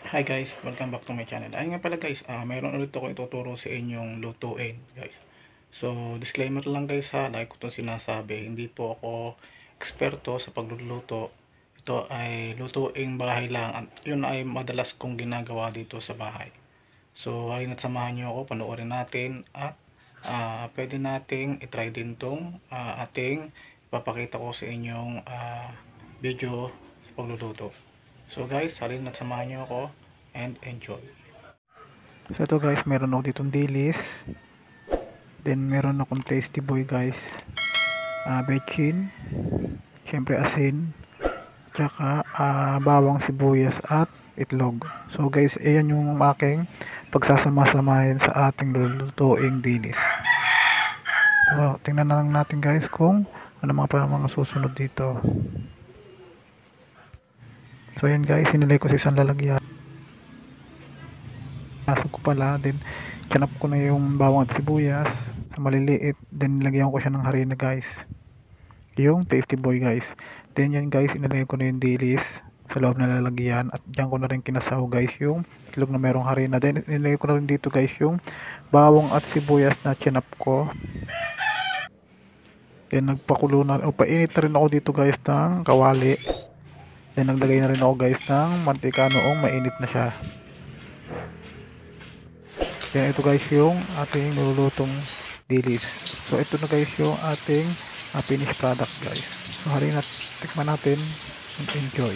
Hi guys, welcome back to my channel. Ayun nga pala guys, mayroon ulit ako ituturo sa inyong lutuin guys. So, disclaimer lang guys ha, like ko itong sinasabi, hindi po ako eksperto sa pagluluto. Ito ay lutuing bahay lang at yun ay madalas kong ginagawa dito sa bahay. So, halina't samahan nyo ako, panoorin natin at pwede nating itry din itong ating papakita ko sa inyong video sa pagluluto. So guys, halina't samahan nyo ako and enjoy. So ito guys, meron ako ditong dilis. Then meron akong tasty boy guys. Bechin. Syempre asin. Tsaka bawang sibuyas at itlog. So guys, ayan yung aking pagsasama-samahin sa ating lulutuing dilis. So, tingnan na lang natin guys kung ano mga susunod dito. So ayan guys, sinilay ko sa isang lalagyan. Pasok ko pala, then chanap ko na yung bawang at sibuyas sa maliliit, then nilagyan ko siya ng harina guys, yung tasty boy guys. Then yan guys, inilagay ko na yung dilis sa loob na lalagyan at dyan ko na rin kinasaw guys yung itlog na merong harina. Then inilagay ko na rin dito guys yung bawang at sibuyas na chanap ko. Then nagpakulo na, o painit na rin ako dito guys ng kawali. Then naglagay na rin ako guys ng mantika noong mainit na siya. Yan, ito guys yung ating nilulutong dilis. So ito na guys yung ating finished product guys. So halina, tikman natin and enjoy.